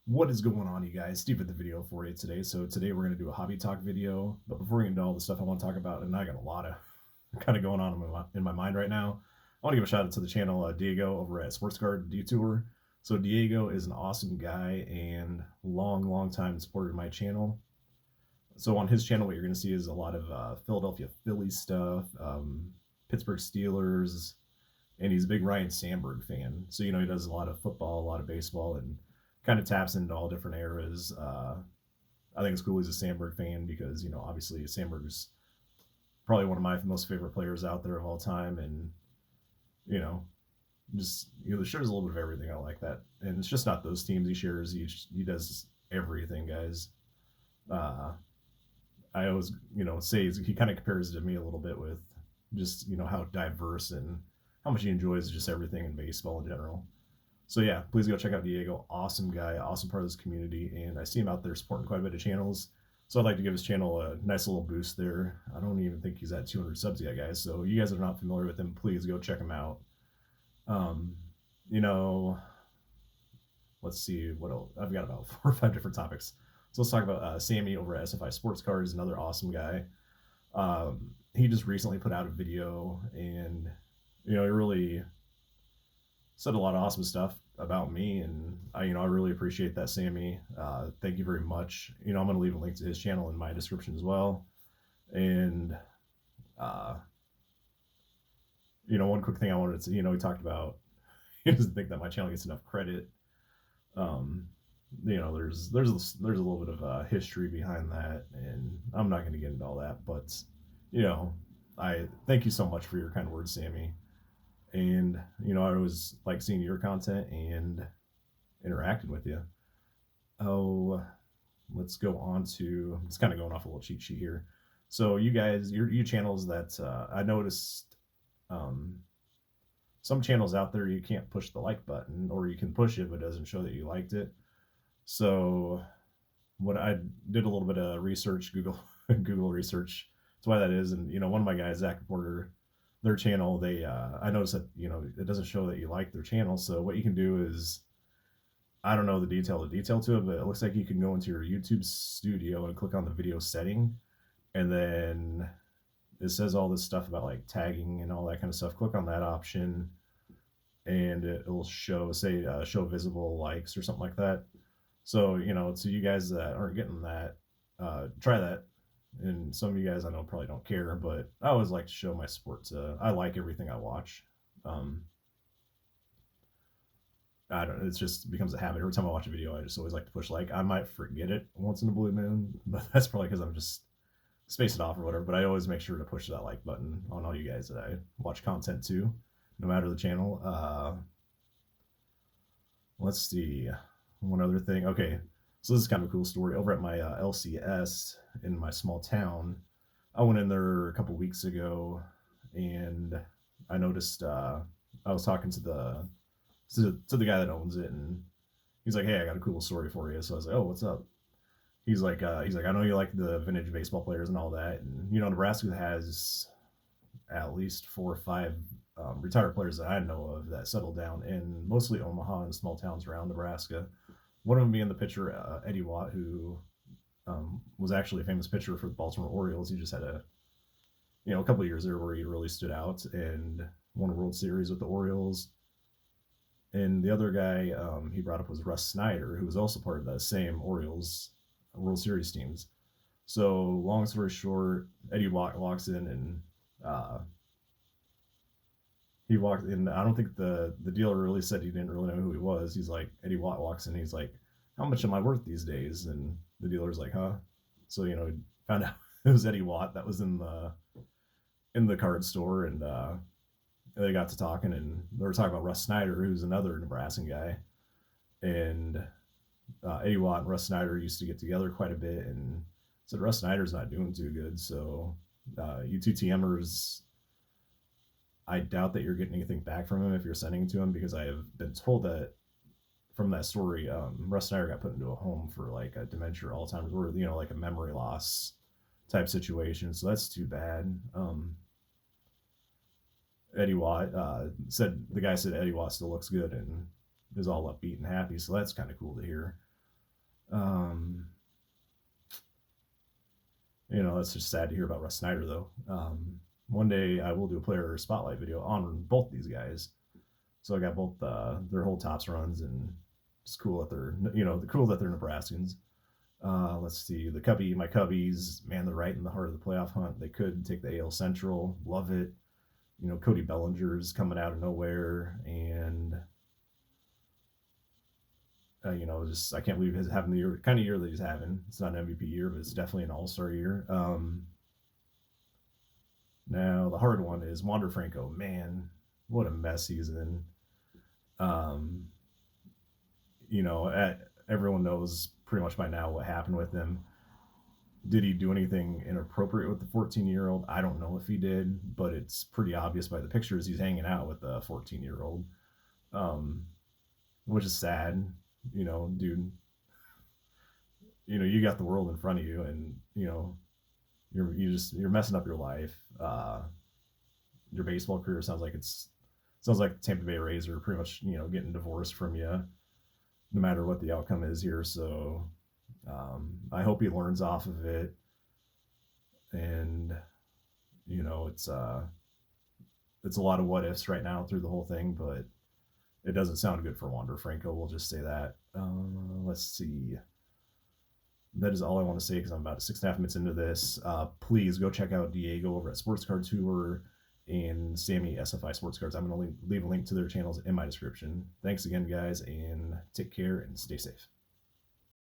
What is going on, you guys? Steve with the video for you today. So today we're going to do a hobby talk video. But before we get into all the stuff I want to talk about, and I got a lot of kind of going on in my mind right now, I want to give a shout out to the channel Diego over at Sports Card Detour. So Diego is an awesome guy and long time supporter of my channel. So on his channel, what you're going to see is a lot of Philadelphia Phillies stuff, Pittsburgh Steelers, and he's a big Ryan Sandberg fan. So, he does a lot of football, a lot of baseball, and kind of taps into all different eras. I think it's cool he's a Sandberg fan because, obviously Sandberg's probably one of my most favorite players out there of all time. And, you know, just, shares a little bit of everything. I like that. And it's just not those teams he shares. He does everything, guys. I always, say he kind of compares it to me a little bit with just, how diverse and how much he enjoys just everything in baseball in general. So yeah, please go check out Diego. Awesome guy, awesome part of this community, and I see him out there supporting quite a bit of channels. So I'd like to give his channel a nice little boost there. I don't even think he's at 200 subs yet, guys. So you guys are not familiar with him, please go check him out. You know, let's see what else. I've got about 4 or 5 different topics. So let's talk about Sammy over at SFI Sports Cards, another awesome guy. He just recently put out a video, and he really said a lot of awesome stuff about me, and I really appreciate that, Sammy. Thank you very much. I'm going to leave a link to his channel in my description as well. And one quick thing I wanted to, he talked about, he doesn't think that my channel gets enough credit. There's a little bit of history behind that, and I'm not going to get into all that, but I thank you so much for your kind words, Sammy. And I always like seeing your content and interacting with you. Oh, let's go on to, it's kind of going off a little cheat sheet here. So you guys, your channels that I noticed, some channels out there you can't push the like button, or you can push it but it doesn't show that you liked it. So what I did a little bit of research, Google research, that's why that is. And one of my guys, Zach Porter, their channel, they I noticed that it doesn't show that you like their channel. So what you can do is, I don't know the detail to it, but it looks like you can go into your YouTube studio and click on the video setting, and then it says all this stuff about like tagging and all that kind of stuff. Click on that option and it'll show, say, show visible likes or something like that. So to you guys that aren't getting that, try that. And some of you guys I know probably don't care, but I always like to show my support to, I like everything I watch. I don't know, it just becomes a habit. Every time I watch a video, I just always like to push like. I might forget it once in a blue moon, but that's probably because I'm just space it off or whatever. But I always make sure to push that like button on all you guys that I watch content to, no matter the channel. Let's see, one other thing. Okay, so this is kind of a cool story. Over at my LCS in my small town, I went in there a couple weeks ago, and I noticed I was talking to the guy that owns it, and he's like, "Hey, I got a cool story for you." So I was like, "Oh, what's up?" He's like, "I know you like the vintage baseball players and all that, and Nebraska has at least 4 or 5 retired players that I know of that settled down in mostly Omaha and small towns around Nebraska. One of them being the pitcher Eddie Watt, who was actually a famous pitcher for the Baltimore Orioles. He just had a couple of years there where he really stood out and won a World Series with the Orioles. And the other guy he brought up was Russ Snyder, who was also part of that same Orioles World Series teams. So long story short, Eddie Watt walks in, and he walked in. I don't think the dealer really said, he didn't really know who he was. He's like, Eddie Watt walks in, he's like, "How much am I worth these days?" And the dealer's like, "Huh?" So found out it was Eddie Watt that was in the card store, and they got to talking, and they were talking about Russ Snyder, who's another Nebraskan guy. And Eddie Watt and Russ Snyder used to get together quite a bit, and said Russ Snyder's not doing too good. So you two TMers, I doubt that you're getting anything back from him if you're sending it to him, because I have been told that from that story, Russ Snyder got put into a home for like a dementia or Alzheimer's, or like a memory loss type situation. So that's too bad. Eddie Watt said, the guy said Eddie Watt still looks good and is all upbeat and happy. So that's kind of cool to hear. Um, you know, that's just sad to hear about Russ Snyder, though. One day I will do a player spotlight video on both these guys. So I got both their whole tops runs, and it's cool that they're, you know, the cool that they're Nebraskans. Let's see, my Cubbies, man, they're right in the heart of the playoff hunt. They could take the AL Central, love it. You know, Cody Bellinger's coming out of nowhere, and you know, just I can't believe he's having the year, kind of year that he's having. It's not an MVP year, but it's definitely an All Star year. Now the hard one is Wander Franco. Man, what a mess he's in. Um, you know, everyone knows pretty much by now what happened with him. Did he do anything inappropriate with the 14-year-old? I don't know if he did, but it's pretty obvious by the pictures he's hanging out with the 14-year-old, um, which is sad. You know, dude, you know, you got the world in front of you, and you know, you're messing up your life. Your baseball career sounds like the Tampa Bay Rays are pretty much, you know, getting divorced from you, no matter what the outcome is here. So I hope he learns off of it, and you know, it's a lot of what ifs right now through the whole thing, but it doesn't sound good for Wander Franco. We'll just say that. Let's see. That is all I want to say because I'm about 6.5 minutes into this. Please go check out Diego over at Sports Card Tour and Sammy SFI Sports Cards. I'm going to leave a link to their channels in my description. Thanks again, guys, and take care and stay safe.